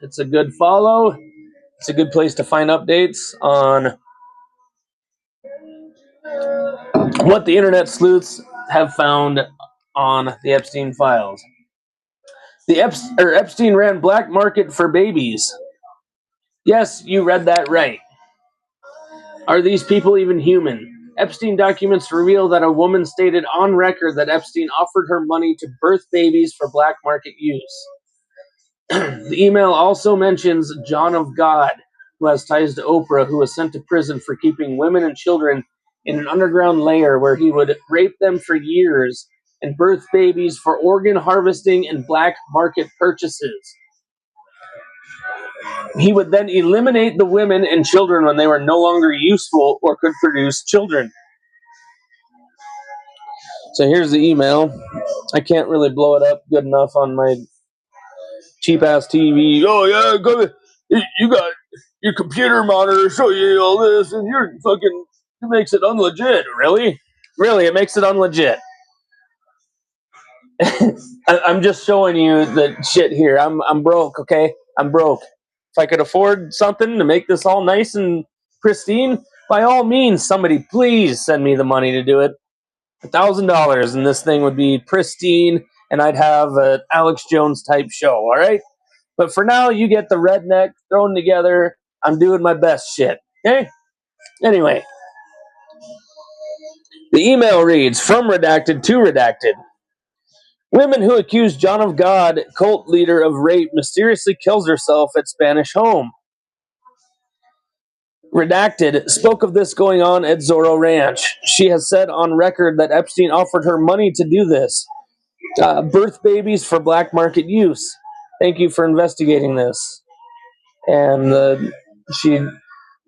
It's a good follow. It's a good place to find updates on what the internet sleuths have found on the Epstein files. Epstein ran black market for babies. Yes, you read that right. Are these people even human? Epstein documents reveal that a woman stated on record that Epstein offered her money to birth babies for black market use. The email also mentions John of God, who has ties to Oprah, who was sent to prison for keeping women and children in an underground lair where he would rape them for years and birth babies for organ harvesting and black market purchases. He would then eliminate the women and children when they were no longer useful or could produce children. So here's the email. I can't really blow it up good enough on my cheap ass TV. Oh yeah, you got your computer monitor show you all this, and you're fucking. It makes it unlegit. Really, it makes it unlegit. I'm just showing you the shit here. I'm broke. Okay, I'm broke. If I could afford something to make this all nice and pristine, by all means, somebody please send me the money to do it. $1,000, and this thing would be pristine, and I'd have an Alex Jones type show. All right. But for now, you get the redneck thrown together. I'm doing my best shit. Okay? Anyway. The email reads, from redacted to redacted. Women who accuse John of God, cult leader, of rape mysteriously kills herself at Spanish home. Redacted spoke of this going on at Zorro Ranch. She has said on record that Epstein offered her money to do this. Birth babies for black market use. Thank you for investigating this. And she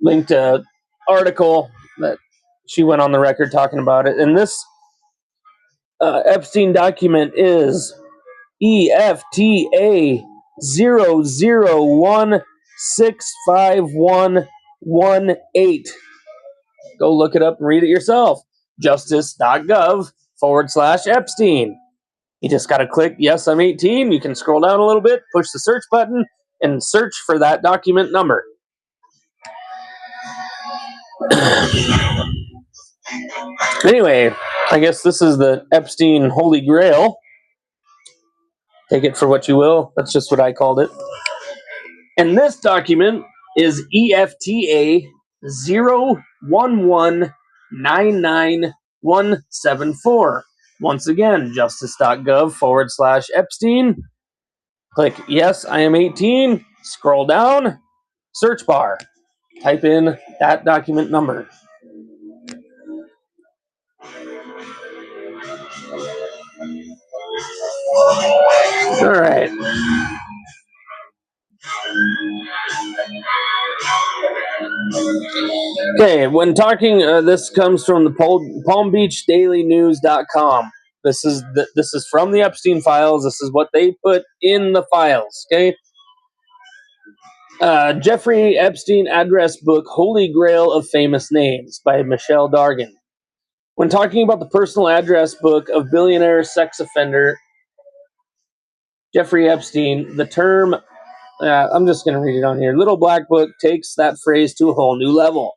linked an article that she went on the record talking about it. And this Epstein document is EFTA 001651118. Go look it up and read it yourself. Justice.gov/Epstein. You just got to click, yes, I'm 18. You can scroll down a little bit, push the search button, and search for that document number. Anyway, I guess this is the Epstein Holy Grail. Take it for what you will. That's just what I called it. And this document is EFTA 011999174. Once again, justice.gov/Epstein. Click, yes, I am 18. Scroll down, search bar. Type in that document number. All right. Okay, when talking, this comes from the PalmBeachDailyNews.com. This is from the Epstein files. This is what they put in the files. Okay. Jeffrey Epstein address book, Holy Grail of Famous Names by Michelle Dargan. When talking about the personal address book of billionaire sex offender Jeffrey Epstein, the term, I'm just going to read it on here. Little Black Book takes that phrase to a whole new level.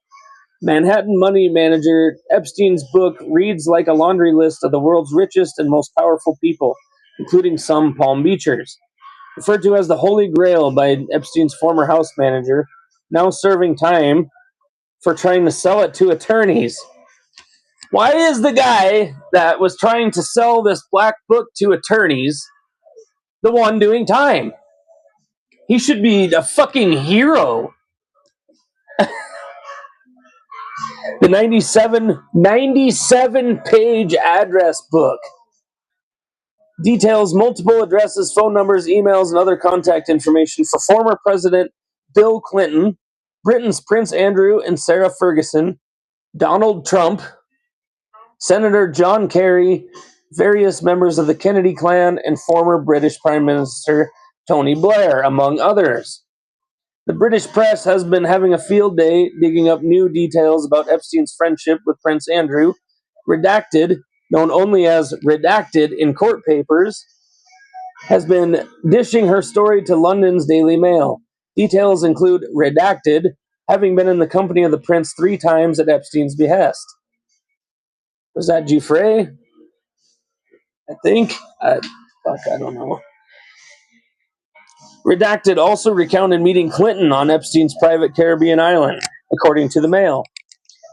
Manhattan money manager Epstein's book reads like a laundry list of the world's richest and most powerful people, including some Palm Beachers. Referred to as the Holy Grail by Epstein's former house manager, now serving time for trying to sell it to attorneys. Why is the guy that was trying to sell this black book to attorneys the one doing time? He should be a fucking hero. The 97-page address book details multiple addresses, phone numbers, emails, and other contact information for former President Bill Clinton, Britain's Prince Andrew and Sarah Ferguson, Donald Trump, Senator John Kerry, various members of the Kennedy clan, and former British Prime Minister Tony Blair, among others. The British press has been having a field day digging up new details about Epstein's friendship with Prince Andrew. Redacted, known only as Redacted in court papers, has been dishing her story to London's Daily Mail. Details include redacted, having been in the company of the prince 3 times at Epstein's behest. Was that Giuffre? I think. I don't know. Redacted also recounted meeting Clinton on Epstein's private Caribbean island, according to the Mail.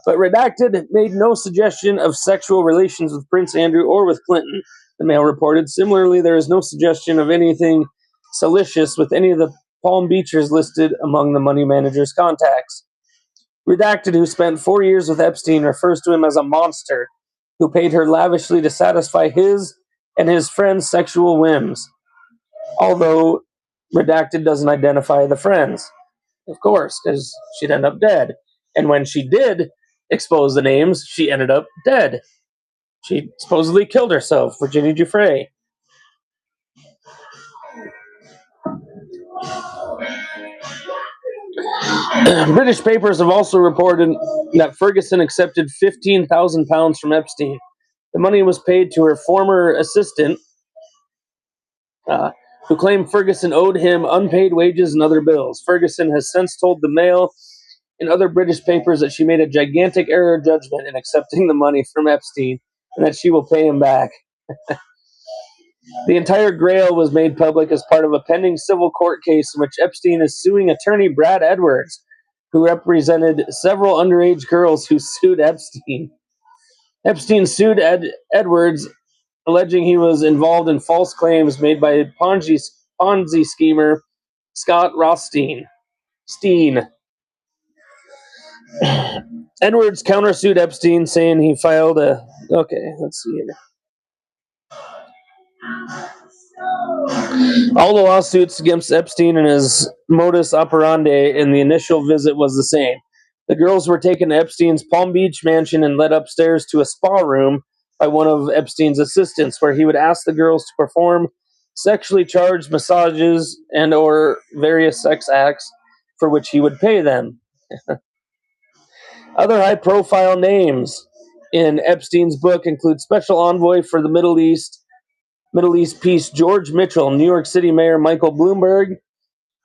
But Redacted made no suggestion of sexual relations with Prince Andrew or with Clinton, the Mail reported. Similarly, there is no suggestion of anything salacious with any of the Palm Beachers listed among the money manager's contacts. Redacted, who spent 4 years with Epstein, refers to him as a monster who paid her lavishly to satisfy his and his friends' sexual whims. Although Redacted doesn't identify the friends, of course, because she'd end up dead. And when she did expose the names, she ended up dead. She supposedly killed herself, Virginia Giuffre. British papers have also reported that Ferguson accepted £15,000 from Epstein. The money was paid to her former assistant, who claimed Ferguson owed him unpaid wages and other bills. Ferguson has since told the Mail and other British papers that she made a gigantic error of judgment in accepting the money from Epstein and that she will pay him back. The entire grail was made public as part of a pending civil court case in which Epstein is suing attorney Brad Edwards, who represented several underage girls who sued Epstein. Epstein sued Edwards, alleging he was involved in false claims made by Ponzi schemer Scott Rothstein. Edwards countersued Epstein, saying he filed a... Okay, let's see here. All the lawsuits against Epstein and his modus operandi in the initial visit was the same. The girls were taken to Epstein's Palm Beach mansion and led upstairs to a spa room by one of Epstein's assistants, where he would ask the girls to perform sexually charged massages and or various sex acts for which he would pay them. Other high-profile names in Epstein's book include Special Envoy for the Middle East peace George Mitchell, New York City Mayor Michael Bloomberg,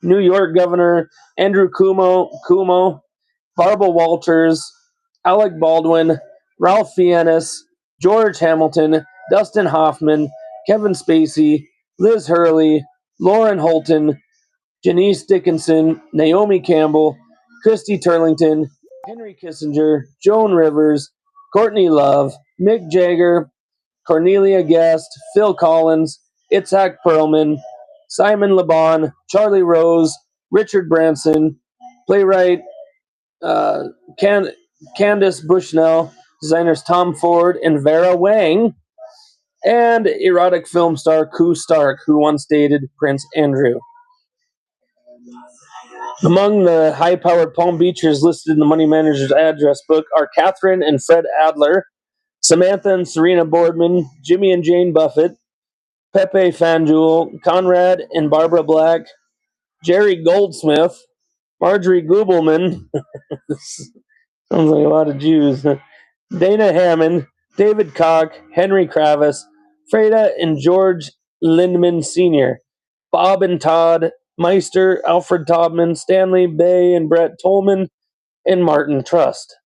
New York Governor Andrew Cuomo, Barbara Walters, Alec Baldwin, Ralph Fiennes, George Hamilton, Dustin Hoffman, Kevin Spacey, Liz Hurley, Lauren Holton, Janice Dickinson, Naomi Campbell, Christy Turlington, Henry Kissinger, Joan Rivers, Courtney Love, Mick Jagger, Cornelia Guest, Phil Collins, Itzhak Perlman, Simon LeBon, Charlie Rose, Richard Branson, playwright Candace Bushnell, designers Tom Ford and Vera Wang, and erotic film star Koo Stark, who once dated Prince Andrew. Among the high-powered Palm Beachers listed in the Money Manager's address book are Catherine and Fred Adler, Samantha and Serena Boardman, Jimmy and Jane Buffett, Pepe Fanjul, Conrad and Barbara Black, Jerry Goldsmith, Marjorie Gubelman, sounds like a lot of Jews, Dana Hammond, David Koch, Henry Kravis, Freda and George Lindman Sr., Bob and Todd Meister, Alfred Taubman, Stanley Bay and Brett Tolman, and Martin Trust.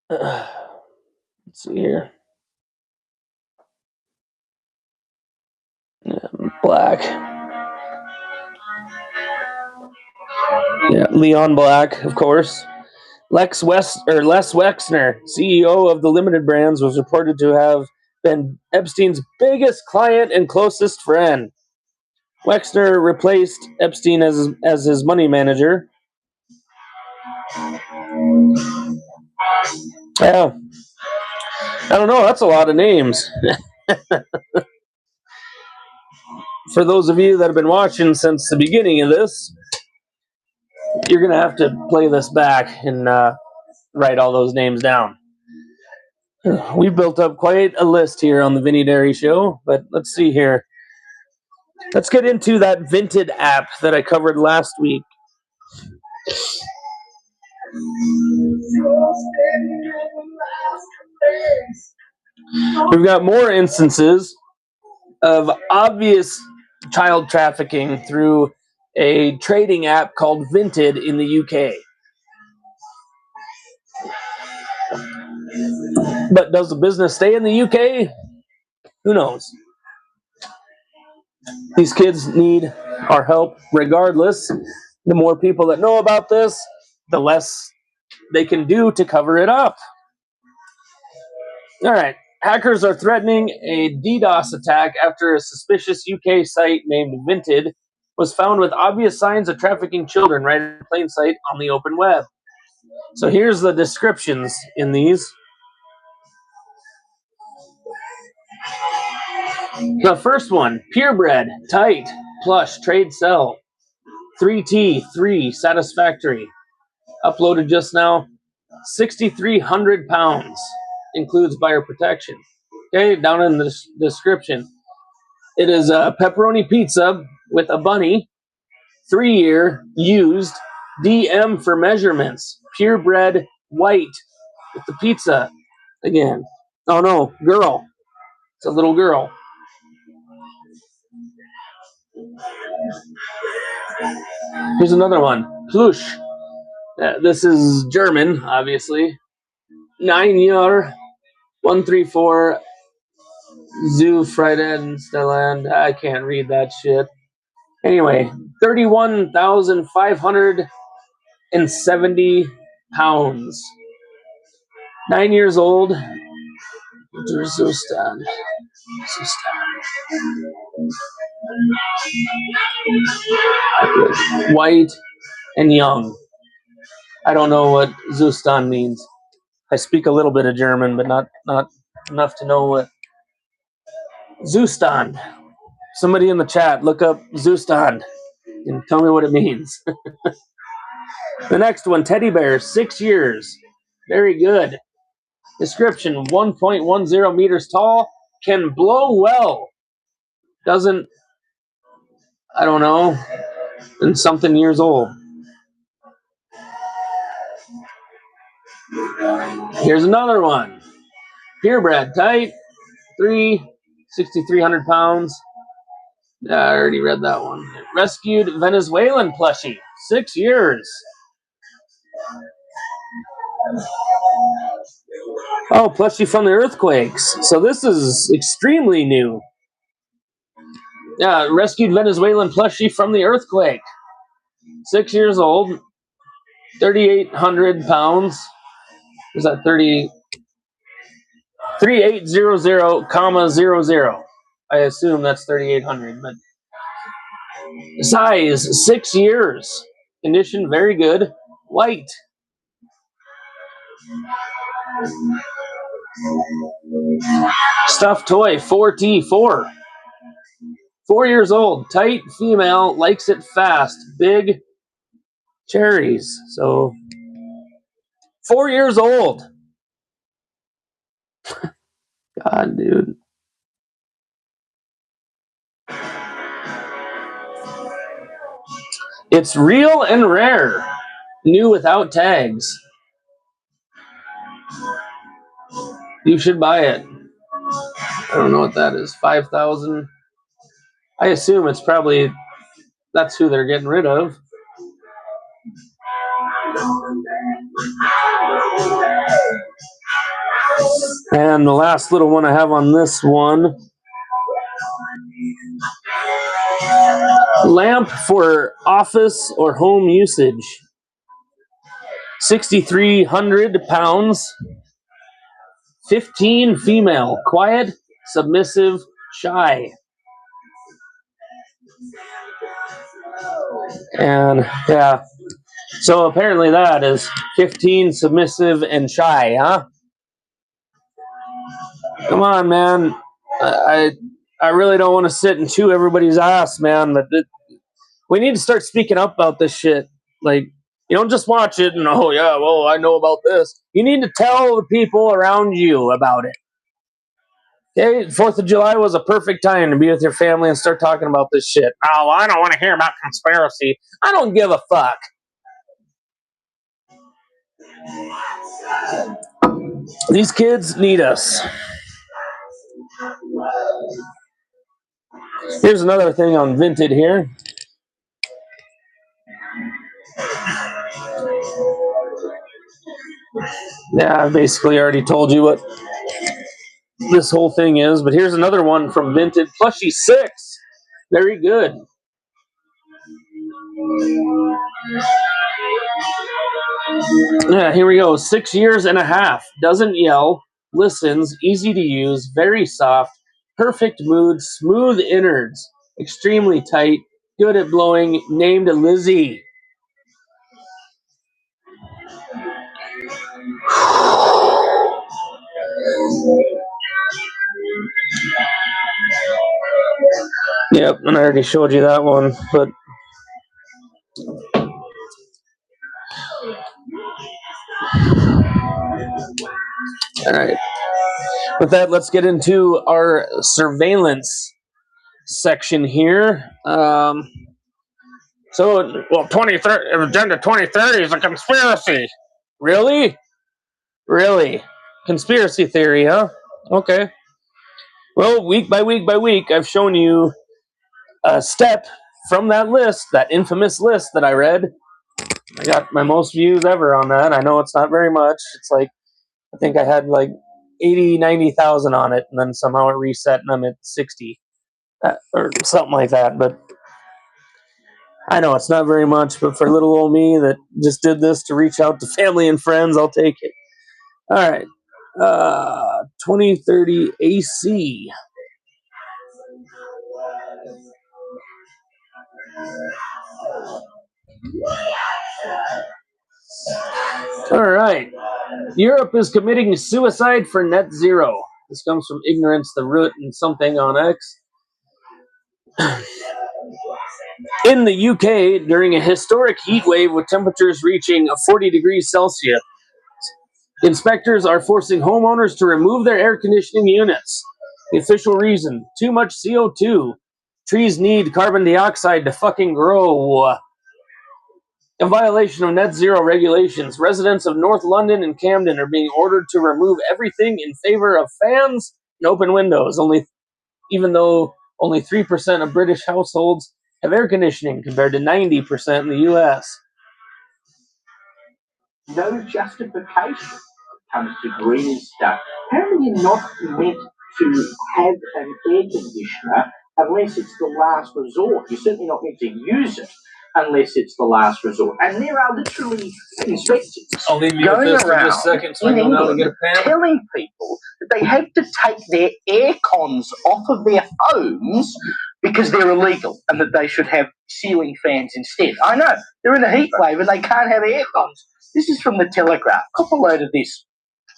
Let's see here. Black. Yeah, Leon Black, of course. Les Wexner, CEO of the Limited Brands, was reported to have been Epstein's biggest client and closest friend. Wexner replaced Epstein as his money manager. Yeah. I don't know, that's a lot of names. For those of you that have been watching since the beginning of this, you're going to have to play this back and write all those names down. We've built up quite a list here on the Vinny Dairy Show, but let's see here. Let's get into that Vinted app that I covered last week. We've got more instances of obvious child trafficking through a trading app called Vinted in the UK. But does the business stay in the UK? Who knows? These kids need our help regardless. The more people that know about this, the less they can do to cover it up. All right. Hackers are threatening a DDoS attack after a suspicious UK site named Vinted was found with obvious signs of trafficking children right in plain sight on the open web. So here's the descriptions in these. The first one, purebred, tight, plush, trade, sell. 3T, 3, satisfactory. Uploaded just now. 6,300 pounds. Includes buyer protection. Okay, down in the description. It is a pepperoni pizza with a bunny. 3-year, used. DM for measurements. Purebred, white. With the pizza. Again. Oh no, girl. It's a little girl. Here's another one. Plush. This is German, obviously. 9-year, 134 Zoo Frieden Stelland. I can't read that shit. Anyway, 31,570 pounds. 9 years old. Zustad. White and young. I don't know what Zustand means. I speak a little bit of German, but not enough to know what Zustand. Somebody in the chat, look up Zustand and tell me what it means. The next one, teddy bear, 6 years. Very good. Description, 1.10 meters tall, can blow well. Doesn't, I don't know, and something years old. Here's another one. Purebred, tight, 6,300 pounds. I already read that one. Rescued Venezuelan plushie, 6 years. Oh, plushie from the earthquakes. So this is extremely new. Yeah, rescued Venezuelan plushie from the earthquake. 6 years old. 3,800 pounds. Is that 30? 3800,00. I assume that's 3,800. But size 6 years. Condition very good. White. Stuffed toy 4T4. 4 years old. Tight female. Likes it fast. Big cherries. So 4 years old. God, dude. It's real and rare. New without tags. You should buy it. I don't know what that is. 5,000. I assume it's probably that's who they're getting rid of. And the last little one I have on this one. Lamp for office or home usage. 6,300 pounds. 15 female. Quiet, submissive, shy. And yeah. So apparently that is 15, submissive, and shy, huh? Come on, man. I really don't want to sit and chew everybody's ass, man. But we need to start speaking up about this shit. Like, you don't just watch it and, oh, yeah, well, I know about this. You need to tell the people around you about it. Okay, 4th of July was a perfect time to be with your family and start talking about this shit. Oh, I don't want to hear about conspiracy. I don't give a fuck. These kids need us. Here's another thing on Vinted here. Yeah, I basically already told you what this whole thing is, but here's another one from Vinted. Plushie 6. Very good. Yeah, here we go. 6 years and a half. Doesn't yell. Listens. Easy to use. Very soft. Perfect mood. Smooth innards. Extremely tight. Good at blowing. Named Lizzie. Yep, and I already showed you that one, but all right. With that, let's get into our surveillance section here. So, well, 2030, Agenda 2030 is a conspiracy. Really? Really? Conspiracy theory, huh? Okay. Well, week by week by week, I've shown you a step from that list, that infamous list that I read. I got my most views ever on that. I know it's not very much. It's like, I think I had like 80, 90,000 on it, and then somehow it reset and I'm at 60 or something like that. But I know it's not very much, but for little old me that just did this to reach out to family and friends, I'll take it. All right. 2030 AC. All right. Europe is committing suicide for net zero. This comes from Ignorance the Root and something on X. In the UK, during a historic heat wave with temperatures reaching 40 degrees Celsius, inspectors are forcing homeowners to remove their air conditioning units. The official reason: too much CO2. Trees need carbon dioxide to fucking grow. In violation of net zero regulations, residents of North London and Camden are being ordered to remove everything in favor of fans and open windows. Even though only 3% of British households have air conditioning compared to 90% in the US. No justification comes to green stuff. Apparently you're not meant to have an air conditioner unless it's the last resort. You're certainly not meant to use it unless it's the last resort. And there are literally inspectors going around in England telling people that they have to take their air cons off of their homes because they're illegal and that they should have ceiling fans instead. I know, they're in a heat wave and they can't have air cons. This is from the Telegraph. Cop a load of this.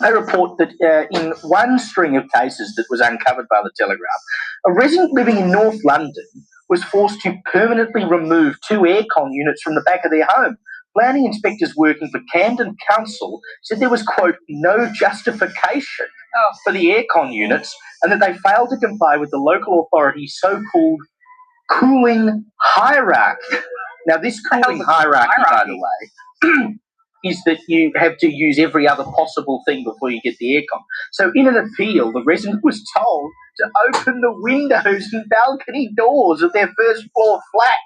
They report that in one string of cases that was uncovered by the Telegraph, a resident living in North London was forced to permanently remove 2 aircon units from the back of their home. Planning inspectors working for Camden Council said there was, quote, no justification for the aircon units and that they failed to comply with the local authority's so-called cooling hierarchy. Now, this cooling hierarchy, by the way, is that you have to use every other possible thing before you get the aircon. So in an appeal, the resident was told to open the windows and balcony doors of their first floor flat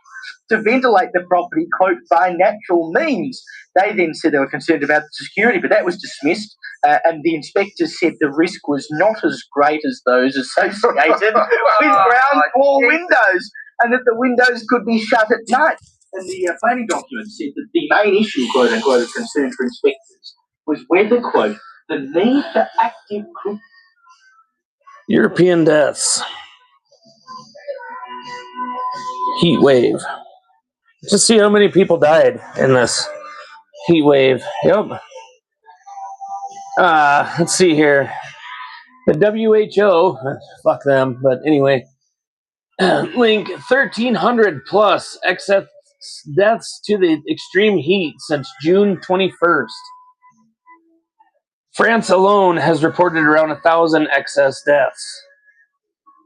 to ventilate the property, quote, by natural means. They then said they were concerned about security, but that was dismissed, and the inspectors said the risk was not as great as those associated with ground floor windows, and that the windows could be shut at night. And the planning document said that the main issue, quote unquote, of concern for inspectors was whether, quote, the need for active European deaths. Heat wave. Just see how many people died in this heat wave. Yep. Let's see here. The WHO, fuck them, but anyway, link 1,300 plus excess deaths to the extreme heat since June 21st. France alone has reported around 1,000 excess deaths.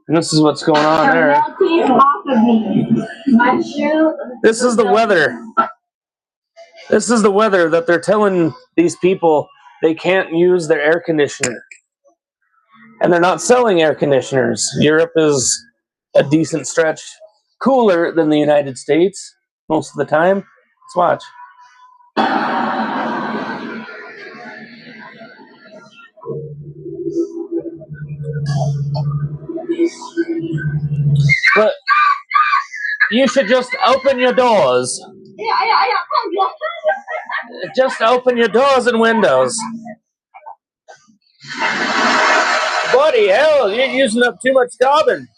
And this is what's going on there. This is the weather. This is the weather that they're telling these people they can't use their air conditioner. And they're not selling air conditioners. Europe is a decent stretch cooler than the United States most of the time. Let's watch. But you should just open your doors. Just open your doors and windows. Bloody hell, you're using up too much carbon.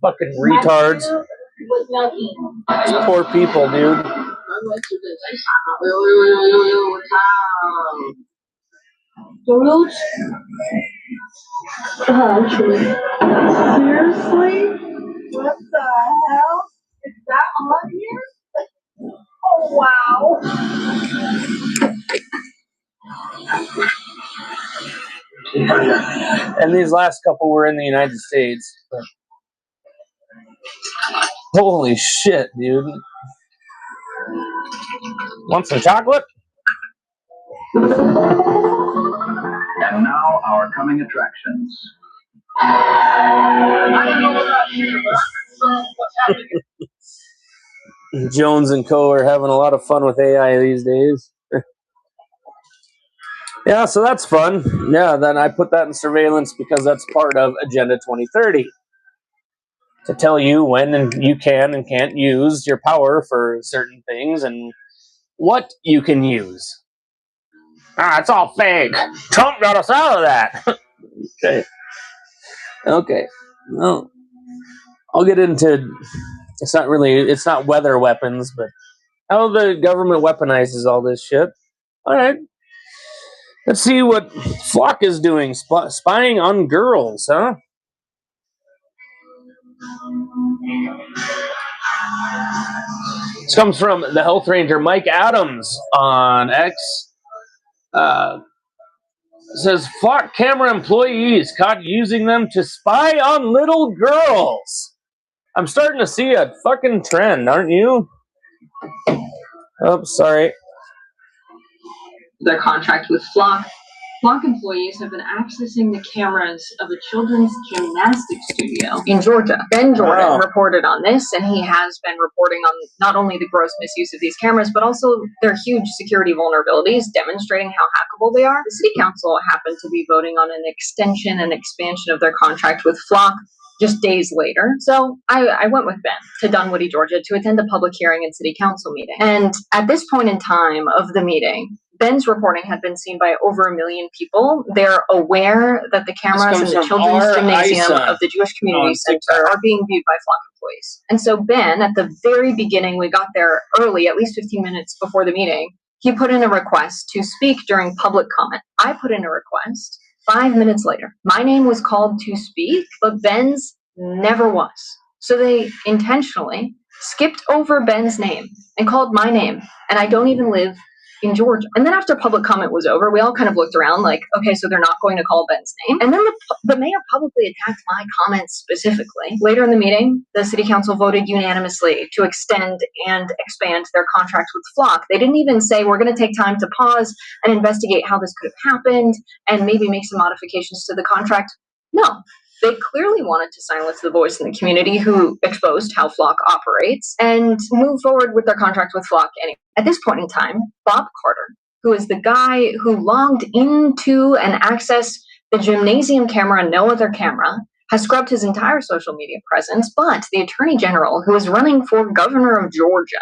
Fucking retards. These poor people, dude. Seriously? What the hell? Is that hot here? Oh, wow. And these last couple were in the United States. But holy shit, dude. Want some chocolate? And now our coming attractions. Jones and Co. are having a lot of fun with AI these days. Yeah, so that's fun. Yeah, then I put that in surveillance because that's part of Agenda 2030. To tell you when you can and can't use your power for certain things and what you can use. It's all fake. Trump got us out of that. Okay. Well, I'll get into, it's not weather weapons, but how the government weaponizes all this shit. All right. Let's see what Flock is doing. Spying on girls, huh? This comes from the Health Ranger Mike Adams on X. Says Flock camera employees caught using them to spy on little girls. I'm starting to see a fucking trend, aren't you? Oh, sorry. Their contract with Flock. Flock employees have been accessing the cameras of a children's gymnastics studio in Georgia. Ben Jordan reported on this, and he has been reporting on not only the gross misuse of these cameras, but also their huge security vulnerabilities, demonstrating how hackable they are. The city council happened to be voting on an extension and expansion of their contract with Flock just days later. So I went with Ben to Dunwoody, Georgia, to attend a public hearing and city council meeting. And at this point in time of the meeting, Ben's reporting had been seen by over 1 million people. They're aware that the cameras in the children's gymnasium of the Jewish Community Center are being viewed by Flock employees. And so Ben, at the very beginning, we got there early, at least 15 minutes before the meeting, he put in a request to speak during public comment. I put in a request 5 minutes later. My name was called to speak, but Ben's never was. So they intentionally skipped over Ben's name and called my name, and I don't even live in Georgia. And then after public comment was over, we all kind of looked around like, okay, so they're not going to call Ben's name. And then the mayor publicly attacked my comments specifically. Later in the meeting, the city council voted unanimously to extend and expand their contract with Flock. They didn't even say, we're going to take time to pause and investigate how this could have happened and maybe make some modifications to the contract. No. They clearly wanted to silence the voice in the community who exposed how Flock operates and move forward with their contract with Flock anyway. At this point in time, Bob Carter, who is the guy who logged into and accessed the gymnasium camera and no other camera, has scrubbed his entire social media presence, but the attorney general, who is running for governor of Georgia,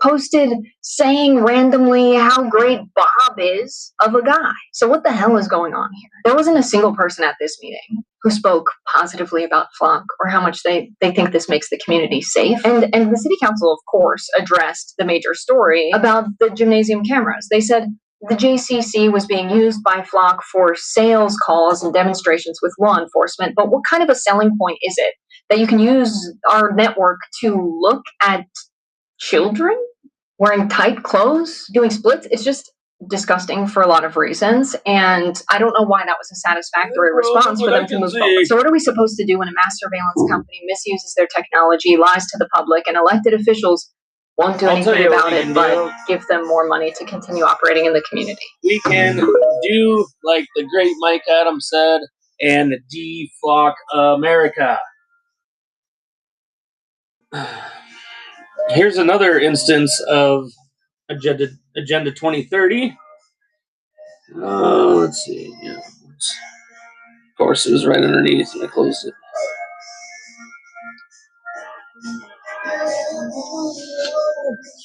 posted saying randomly how great Bob is of a guy. So what the hell is going on here? There wasn't a single person at this meeting who spoke positively about Flock or how much they think this makes the community safe. And the city council, of course, addressed the major story about the gymnasium cameras. They said the JCC was being used by Flock for sales calls and demonstrations with law enforcement, but what kind of a selling point is it that you can use our network to look at children wearing tight clothes, doing splits? It's just disgusting for a lot of reasons, and I don't know why that was a satisfactory response for them to move forward. So what are we supposed to do when a mass surveillance company misuses their technology, lies to the public, and elected officials won't do anything about it but give them more money to continue operating in the community? We can do like the great Mike Adams said, and deflock America. Here's another instance of Agenda 2030. Let's see. Yeah. Of course, it was right underneath, and I closed it.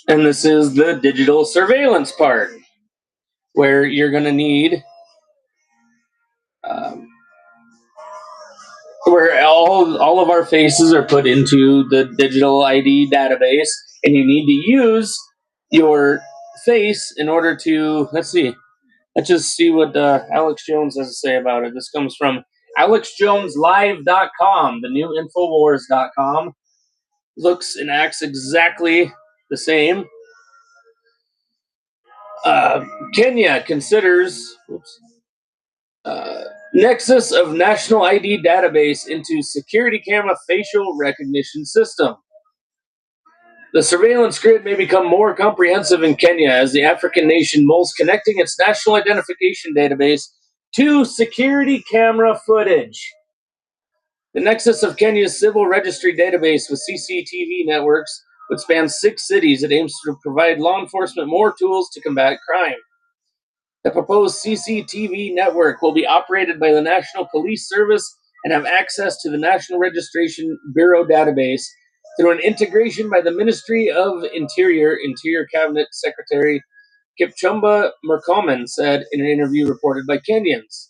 And this is the digital surveillance part, where you're going to need where all of our faces are put into the digital ID database, and you need to use your face in order to, let's just see what Alex Jones has to say about it. This comes from AlexJonesLive.com, the new Infowars.com. Looks and acts exactly the same. Kenya considers nexus of national ID database into security camera facial recognition system. The surveillance grid may become more comprehensive in Kenya as the African nation mulls connecting its national identification database to security camera footage. The nexus of Kenya's civil registry database with CCTV networks would span 6 cities. It aims to provide law enforcement more tools to combat crime. The proposed CCTV network will be operated by the National Police Service and have access to the National Registration Bureau database through an integration by the Ministry of Interior Cabinet Secretary Kipchumba Murkomen said in an interview reported by Kenyans.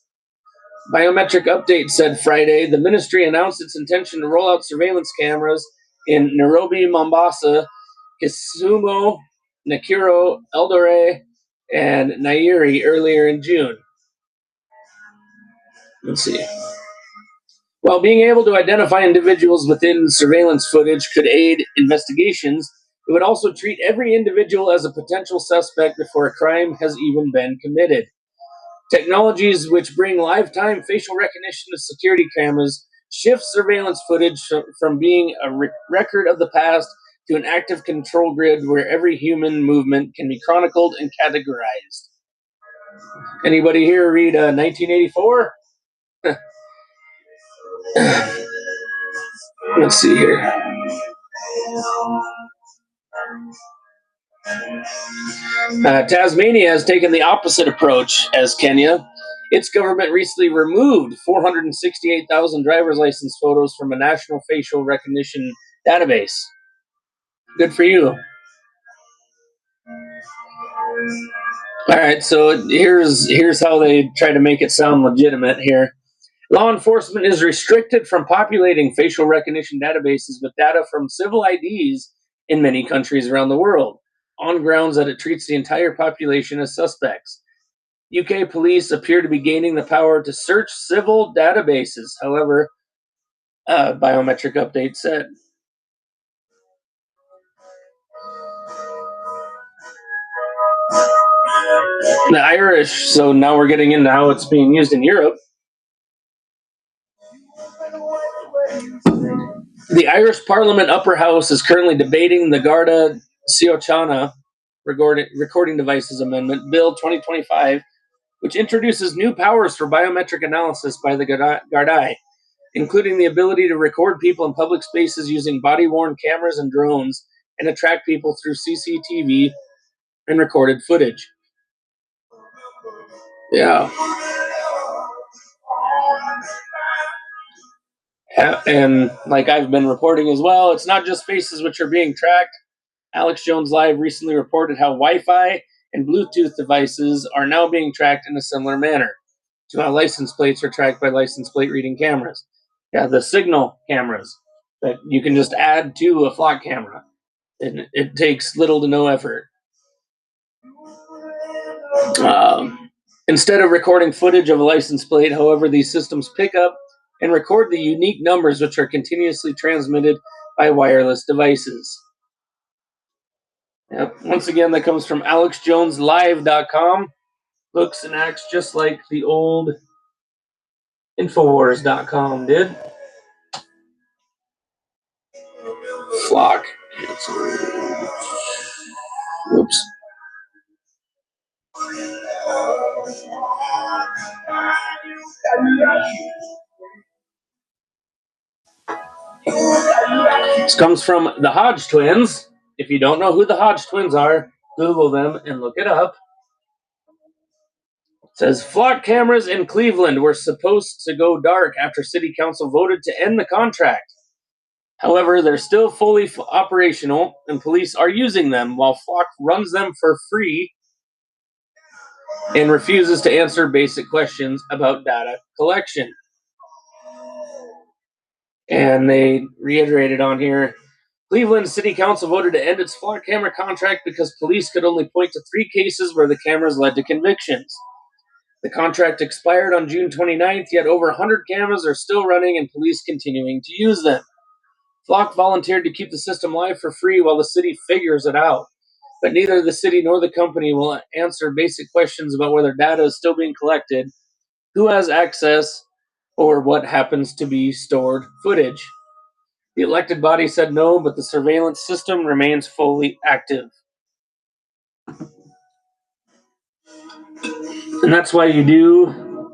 Biometric Update said Friday the ministry announced its intention to roll out surveillance cameras in Nairobi, Mombasa, Kisumu, Nakuru, Eldoret, and Nyeri earlier in June. Let's see. While being able to identify individuals within surveillance footage could aid investigations, it would also treat every individual as a potential suspect before a crime has even been committed. Technologies which bring lifetime facial recognition to security cameras shift surveillance footage from being a record of the past to an active control grid where every human movement can be chronicled and categorized. Anybody here read 1984? Let's see here. Tasmania has taken the opposite approach as Kenya. Its government recently removed 468,000 driver's license photos from a national facial recognition database. Good for you. All right, so here's how they try to make it sound legitimate here. Law enforcement is restricted from populating facial recognition databases with data from civil IDs in many countries around the world, on grounds that it treats the entire population as suspects. UK police appear to be gaining the power to search civil databases, however, Biometric Update said. The Irish, so now we're getting into how it's being used in Europe. The Irish Parliament Upper House is currently debating the Garda Síochána Recording Devices Amendment, Bill 2025, which introduces new powers for biometric analysis by the Gardaí, including the ability to record people in public spaces using body-worn cameras and drones and to track people through CCTV and recorded footage. Yeah. And like I've been reporting as well, it's not just faces which are being tracked. Alex Jones Live recently reported how Wi-Fi and Bluetooth devices are now being tracked in a similar manner to how license plates are tracked by license plate reading cameras. Yeah, the signal cameras that you can just add to a flock camera. And it takes little to no effort. Instead of recording footage of a license plate, however, these systems pick up and record the unique numbers which are continuously transmitted by wireless devices. Yep. Once again, that comes from AlexJonesLive.com. Looks and acts just like the old Infowars.com did. Flock. Oops. This comes from the Hodge twins. If you don't know who the Hodge twins are, Google them and look it up. It says flock cameras in Cleveland were supposed to go dark after city council voted to end the contract. However, they're still fully operational, and police are using them while Flock runs them for free and refuses to answer basic questions about data collection. And they reiterated on here, Cleveland City Council voted to end its Flock camera contract because police could only point to 3 cases where the cameras led to convictions. The contract expired on June 29th, yet over 100 cameras are still running and police continuing to use them. Flock volunteered to keep the system live for free while the city figures it out. But neither the city nor the company will answer basic questions about whether data is still being collected, who has access, or what happens to be stored footage. The elected body said no, but the surveillance system remains fully active. And that's why you do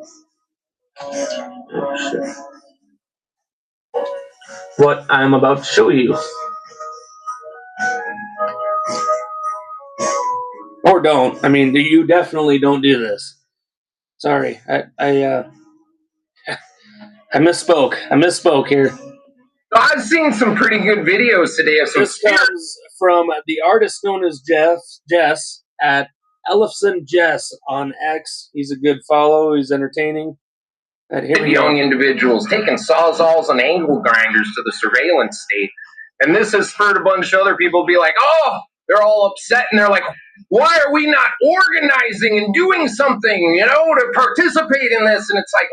what I'm about to show you. Or don't. I mean, you definitely don't do this. Sorry, I misspoke. I misspoke here. I've seen some pretty good videos today of some. This comes from the artist known as Jess at Ellefson Jess on X. He's a good follow. He's entertaining. Young individuals taking sawzalls and angle grinders to the surveillance state, and this has spurred a bunch of other people to be like, "Oh, they're all upset," and they're like, "Why are we not organizing and doing something, to participate in this?" And it's like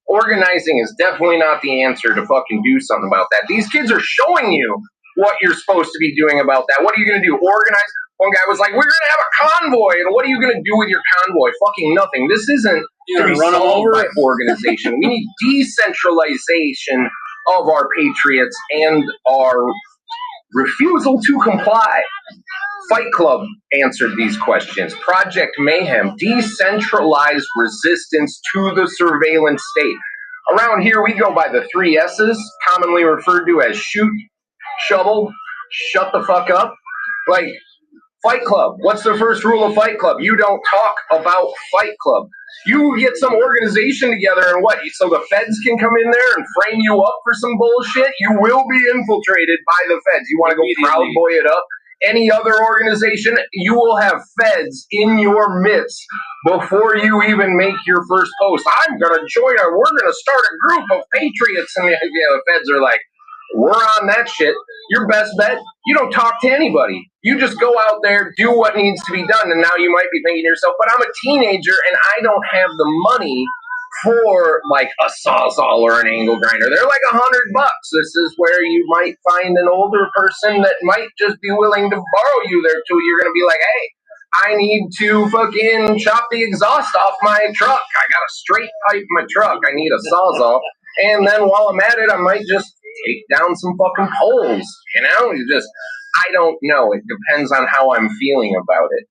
organizing is definitely not the answer to fucking do something about that. These kids are showing you what you're supposed to be doing about that. What are you going to do? Organize? One guy was like, "We're going to have a convoy," and what are you going to do with your convoy? Fucking nothing. This isn't to be solved by organization. We need decentralization of our patriots and our refusal to comply. Fight Club answered these questions. Project Mayhem, decentralized resistance to the surveillance state. Around here, we go by the 3 S's, commonly referred to as shoot, shovel, shut the fuck up. Like, Fight Club. What's the first rule of Fight Club? You don't talk about Fight Club. You get some organization together and what? So the feds can come in there and frame you up for some bullshit? You will be infiltrated by the feds. You want to go Proud Boy it up? Any other organization, you will have feds in your midst before you even make your first post. I'm going to join we're going to start a group of patriots. And the feds are like, we're on that shit. Your best bet, you don't talk to anybody. You just go out there, do what needs to be done. And now you might be thinking to yourself, but I'm a teenager and I don't have the money for like a sawzall or an angle grinder. They're like $100. This is where you might find an older person that might just be willing to borrow you there too. You're going to be like, hey, I need to fucking chop the exhaust off my truck. I got a straight pipe in my truck. I need a sawzall. And then while I'm at it, I might just take down some fucking poles. I don't know. It depends on how I'm feeling about it.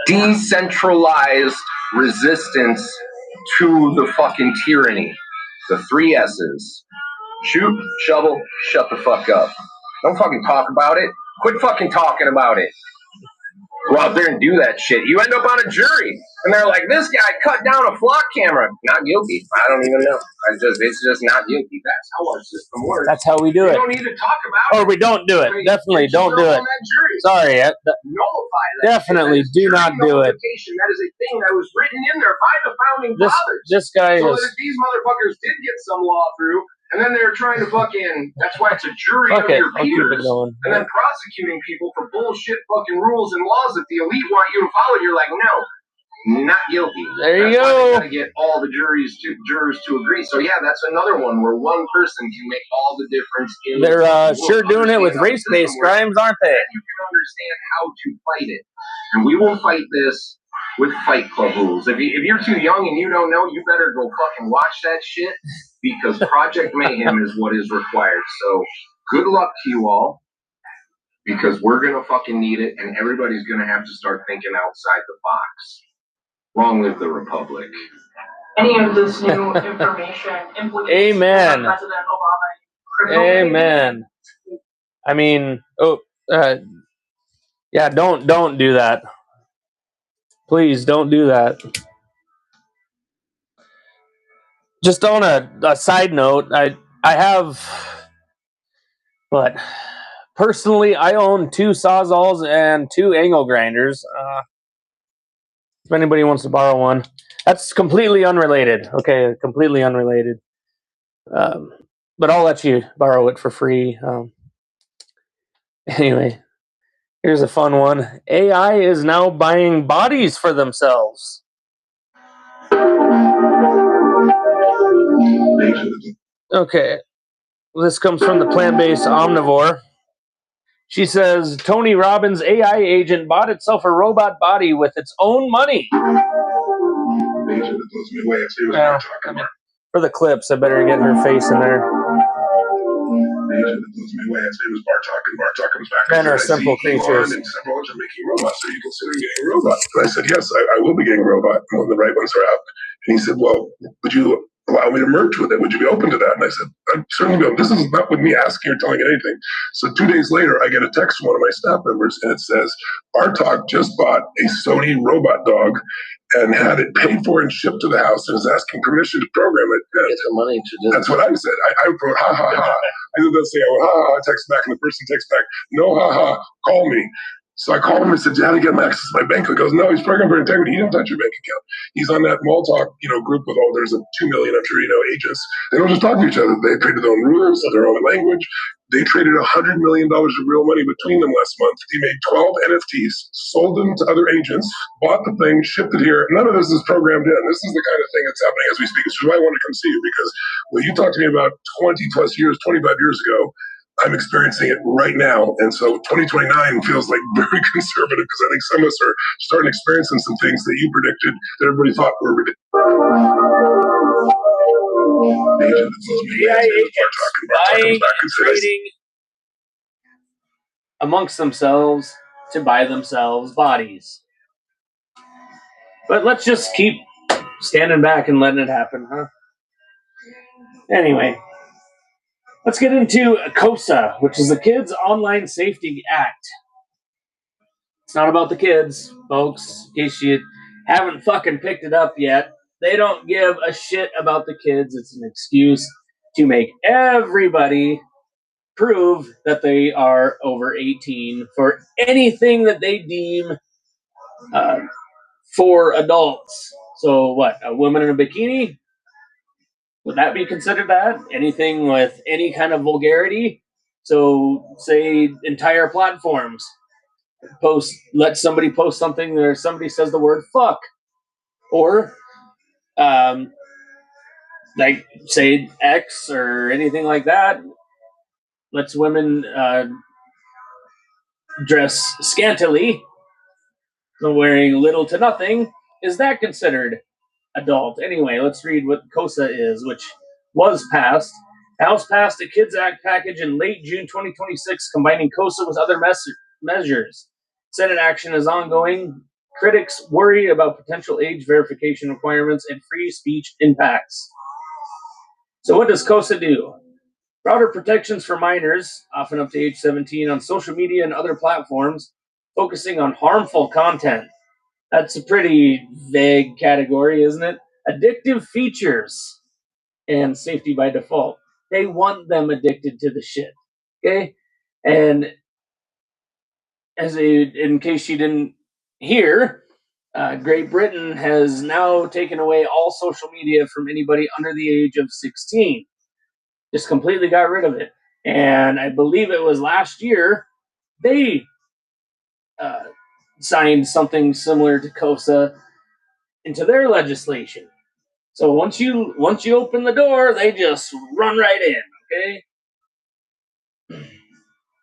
Decentralized resistance to the fucking tyranny. The 3 S's. Shoot, shovel, shut the fuck up. Don't fucking talk about it. Quit fucking talking about it. Go out there and do that shit. You end up on a jury, and they're like, "This guy cut down a flock camera. Not guilty." I don't even know. It's just not guilty. That's how our system works. That's how we do it. We don't need to talk about it. Or we don't do it. Definitely don't do it. Sorry. Nullify that. Definitely do not do it. That is a thing that was written in there by the founding fathers. This guy so is... that if these motherfuckers did get some law through, and then they're trying to fucking, that's why it's a jury of your peers, and then prosecuting people for bullshit fucking rules and laws that the elite want you to follow. You're like, no, not guilty. There you go. Why they gotta get all the jurors to agree. So yeah, that's another one where one person can make all the difference. They're sure doing it with race-based crimes, aren't they? You can understand how to fight it, and we will fight this with Fight Club rules. If you're too young and you don't know, you better go fucking watch that shit, because Project Mayhem is what is required. So good luck to you all, because we're gonna fucking need it, and everybody's gonna have to start thinking outside the box. Long live the Republic. Any of this new information implicates Amen. President Obama in criminal Amen. I mean, yeah, don't do that. Please don't do that. Just on a side note, I have, but personally, I own 2 Sawzalls and 2 angle grinders. If anybody wants to borrow one, that's completely unrelated. Okay, completely unrelated. But I'll let you borrow it for free. Anyway, here's a fun one. AI is now buying bodies for themselves. Okay, this comes from the plant-based omnivore. She says Tony Robbins' AI agent bought itself a robot body with its own money. Well, for the clips, I better get her face in there. Men are simple creatures. And several others are making robots. Are you considering getting a robot? And I said, yes, I will be getting a robot when the right ones are out. And he said, well, would you allow me to merge with it? Would you be open to that? And I said, I'd certainly be open. This is not with me asking or telling it anything. So 2 days later, I get a text from one of my staff members, and it says, Bartok just bought a Sony robot dog and had it paid for and shipped to the house and is asking permission to program it. Get the money to do. That's what I said. I wrote, ha, ha, ha. I did that say, I went, ha, ha, text back, and the person texts back, no, ha, ha, call me. So I called him and said, how do you get him access to my bank? He goes, no, he's programmed for integrity. He didn't touch your bank account. He's on that mall talk, group with there's 2 million, I'm sure agents. They don't just talk to each other. They created their own rules, their own language. They traded $100 million of real money between them last month. He made 12 NFTs, sold them to other agents, bought the thing, shipped it here. None of this is programmed in. This is the kind of thing that's happening as we speak. This is why I want to come see you, because what you talked to me about 20 plus years, 25 years ago, I'm experiencing it right now. And so 2029 feels like very conservative, because I think some of us are starting experiencing some things that you predicted that everybody thought were ridiculous. AI agents buying and trading amongst themselves to buy themselves bodies. But let's just keep standing back and letting it happen, huh? Anyway, let's get into COSA, which is the Kids Online Safety Act. It's not about the kids, folks, in case you haven't fucking picked it up yet. They don't give a shit about the kids. It's an excuse to make everybody prove that they are over 18 for anything that they deem for adults. So what, a woman in a bikini? Would that be considered that? Anything with any kind of vulgarity? So say entire platforms let somebody post something where somebody says the word fuck, or like say X or anything like that. Lets women dress scantily, wearing little to nothing. Is that considered adult? Anyway, let's read what COSA is, which was passed. House passed a Kids Act package in late June 2026, combining COSA with other measures. Senate action is ongoing. Critics worry about potential age verification requirements and free speech impacts. So what does COSA do? Broader protections for minors, often up to age 17, on social media and other platforms, focusing on harmful content. That's a pretty vague category, isn't it? Addictive features and safety by default. They want them addicted to the shit. Okay? And in case you didn't hear, Great Britain has now taken away all social media from anybody under the age of 16. Just completely got rid of it. And I believe it was last year they signed something similar to COSA into their legislation. So once you open the door, they just run right in, okay?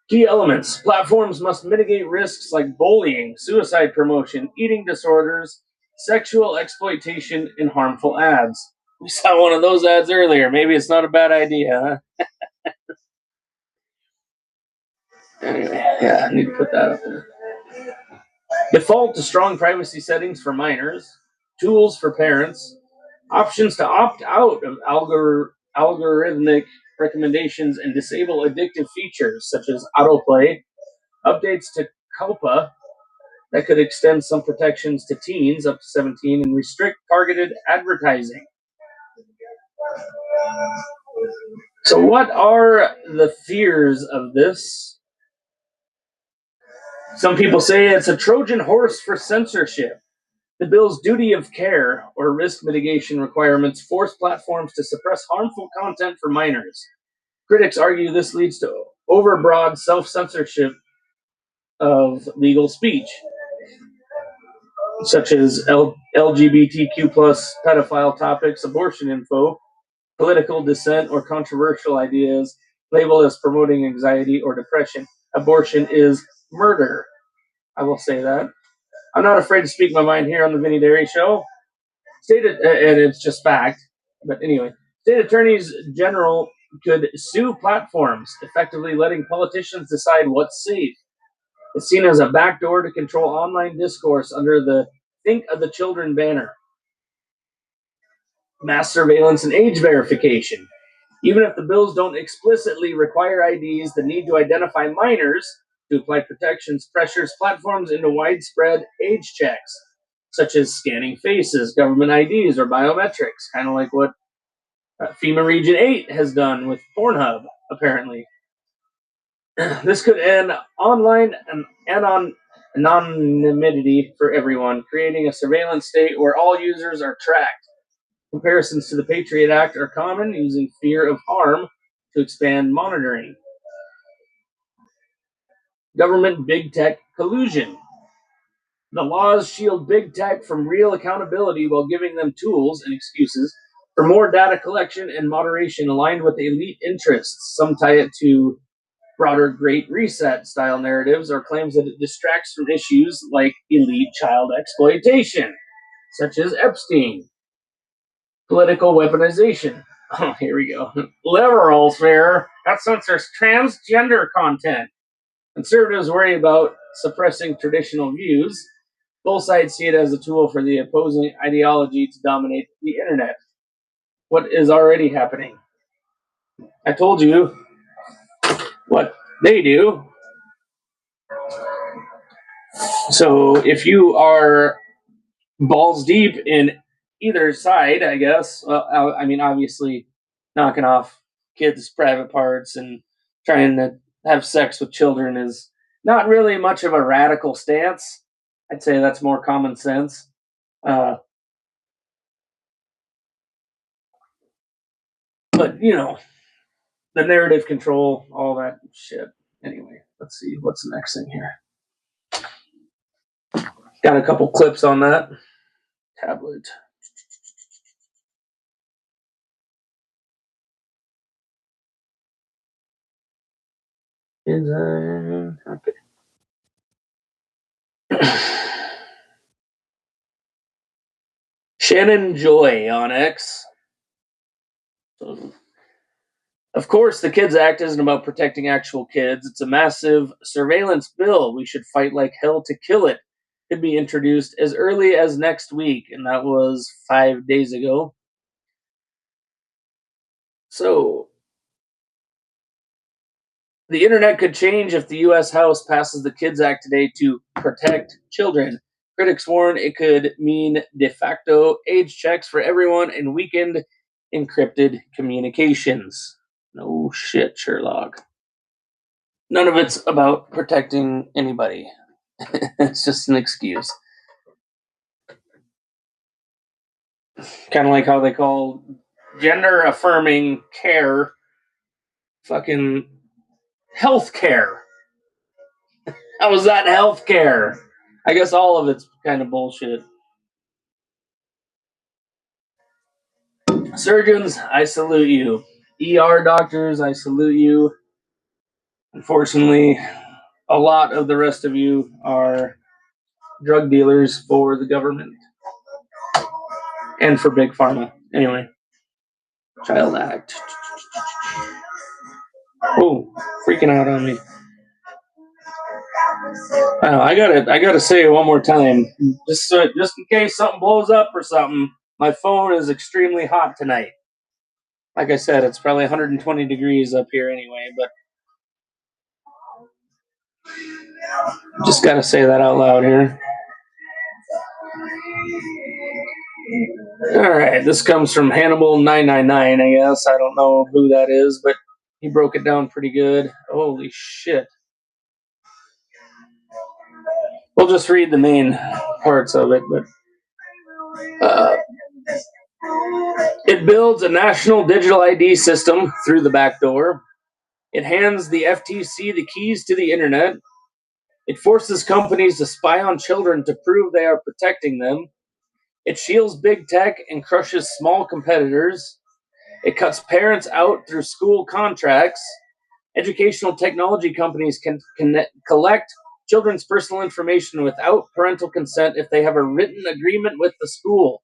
Key elements. Platforms must mitigate risks like bullying, suicide promotion, eating disorders, sexual exploitation, and harmful ads. We saw one of those ads earlier. Maybe it's not a bad idea, huh? Anyway, yeah, I need to put that up there. Default to strong privacy settings for minors. tools for parents, options to opt out of algorithmic recommendations and disable addictive features such as autoplay, updates to COPA that could extend some protections to teens up to 17 and restrict targeted advertising. So what are the fears of this? Some people say it's a Trojan horse for censorship. The bill's duty of care or risk mitigation requirements force platforms to suppress harmful content for minors. Critics argue this leads to overbroad self-censorship of legal speech, such as LGBTQ plus pedophile topics, abortion info, political dissent, or controversial ideas labeled as promoting anxiety or depression. Abortion is murder. I will say that. I'm not afraid to speak my mind here on the Vinny Dairy Show. And it's just fact. But anyway, state attorneys general could sue platforms, effectively letting politicians decide what's safe. It's seen as a backdoor to control online discourse under the Think of the Children banner. Mass surveillance and age verification. Even if the bills don't explicitly require IDs, the need to identify minors to apply protections pressures platforms into widespread age checks, such as scanning faces, government IDs, or biometrics, kind of like what FEMA Region 8 has done with Pornhub, apparently. This could end online and anonymity for everyone, creating a surveillance state where all users are tracked. Comparisons to the Patriot Act are common, using fear of harm to expand monitoring. Government big tech collusion. The laws shield big tech from real accountability while giving them tools and excuses for more data collection and moderation aligned with elite interests. Some tie it to broader Great Reset style narratives or claims that it distracts from issues like elite child exploitation, such as Epstein. Political weaponization. Oh, here we go. Liberals fear that censors transgender content. Conservatives worry about suppressing traditional views. Both sides see it as a tool for the opposing ideology to dominate the internet. What is already happening? I told you what they do. So if you are balls deep in either side, I guess, well, I mean, obviously, knocking off kids' private parts and trying to have sex with children is not really much of a radical stance. I'd say that's more common sense. But, you know, the narrative control, all that shit. Anyway, let's see. What's the next thing here? Got a couple clips on that. Tablet. Okay. Shannon Joy on X. Of course, the Kids Act isn't about protecting actual kids. It's a massive surveillance bill. We should fight like hell to kill it. Could be introduced as early as next week, and that was 5 days ago. So, the internet could change if the U.S. House passes the Kids Act today to protect children. Critics warn it could mean de facto age checks for everyone and weakened encrypted communications. No shit, Sherlock. None of it's about protecting anybody. It's just an excuse. Kind of like how they call gender affirming care fucking health care. How is that health care? I guess all of it's kind of bullshit. Surgeons, I salute you. ER doctors, I salute you. Unfortunately, a lot of the rest of you are drug dealers for the government and for Big Pharma. Anyway, Child Act. Oh, freaking out on me. I gotta say it one more time, just in case something blows up or something. My phone is extremely hot tonight. Like I said, it's probably 120 degrees up here anyway, but just gotta say that out loud here. All right, this comes from Hannibal999. I guess I don't know who that is, but he broke it down pretty good. Holy shit! We'll just read the main parts of it, but. It builds a national digital ID system through the back door. It hands the FTC the keys to the internet. It forces companies to spy on children to prove they are protecting them. It shields big tech and crushes small competitors. It cuts parents out through school contracts. Educational technology companies can collect children's personal information without parental consent if they have a written agreement with the school.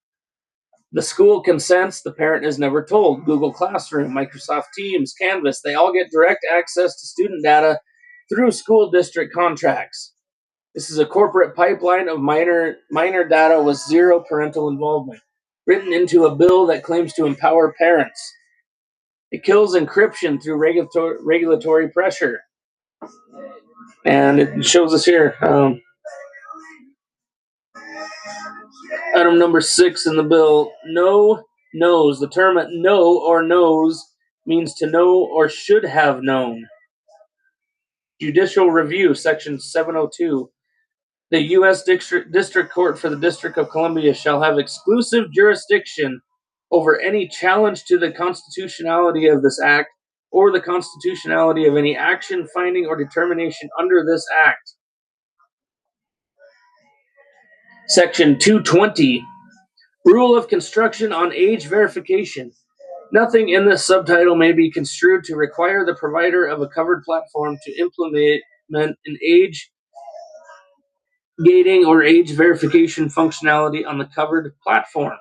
The school consents, the parent is never told. Google Classroom, Microsoft Teams, Canvas, they all get direct access to student data through school district contracts. This is a corporate pipeline of minor data with zero parental involvement, written into a bill that claims to empower parents. It kills encryption through regulatory pressure. And it shows us here. Item number 6 in the bill, knows. The term know or knows means to know or should have known. Judicial Review, Section 702. The U.S. District Court for the District of Columbia shall have exclusive jurisdiction over any challenge to the constitutionality of this act or the constitutionality of any action, finding, or determination under this act. Section 220. Rule of construction on age verification. Nothing in this subtitle may be construed to require the provider of a covered platform to implement an age gating or age verification functionality on the covered platform.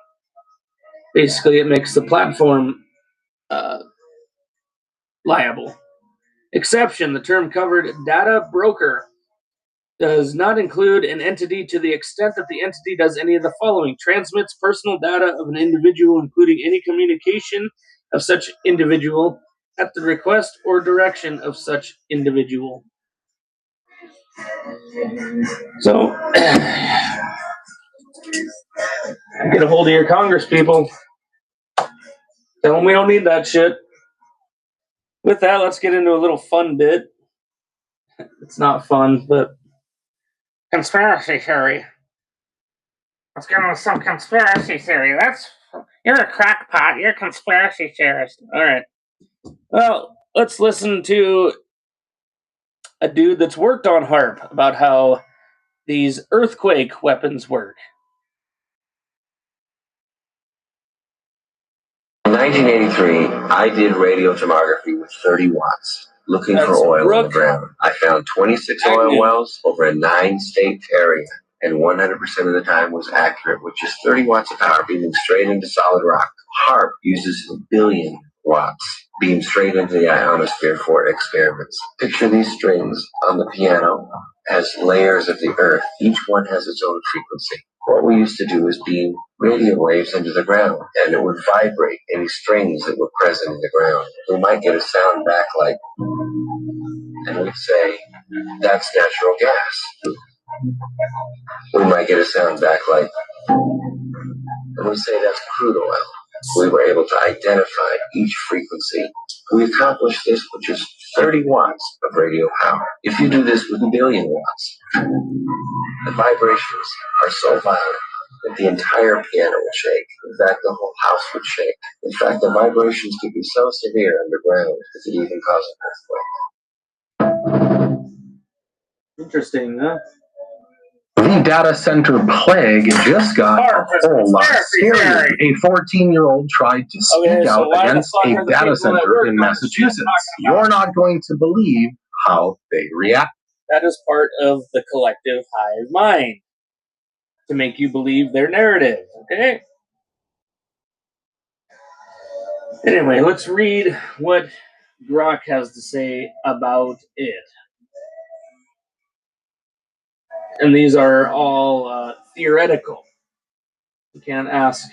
Basically, it makes the platform liable. Exception, the term covered data broker does not include an entity to the extent that the entity does any of the following: transmits personal data of an individual, including any communication of such individual at the request or direction of such individual. So, get a hold of your Congress people. Tell them we don't need that shit. With that, let's get into a little fun bit. It's not fun, but conspiracy theory. Let's get into some conspiracy theory. You're a crackpot. You're a conspiracy theorist. All right. Well, let's listen to a dude that's worked on HARP about how these earthquake weapons work. In 1983, I did radio tomography with 30 watts, looking for oil in the ground. I found 26 oil wells over a 9-state area, and 100% of the time was accurate, which is 30 watts of power beaming straight into solid rock. HARP uses 1 billion watts beamed straight into the ionosphere for experiments. Picture these strings on the piano as layers of the earth. Each one has its own frequency. What we used to do is beam radio waves into the ground, and it would vibrate any strings that were present in the ground. We might get a sound back like, and we'd say, that's natural gas. We might get a sound back like, and we'd say, that's crude oil. We were able to identify each frequency. We accomplished this with just 30 watts of radio power. If you do this with 1 billion watts, the vibrations are so violent that the entire piano would shake. In fact, the whole house would shake. In fact, the vibrations could be so severe underground that it even cause an earthquake. Interesting, huh? The data center plague just got a whole lot scarier. A 14-year-old tried to speak out against a data center in Massachusetts. You're not going to believe how they react. That is part of the collective hive mind, to make you believe their narrative, okay? Anyway, let's read what Grok has to say about it. And these are all theoretical. You can't ask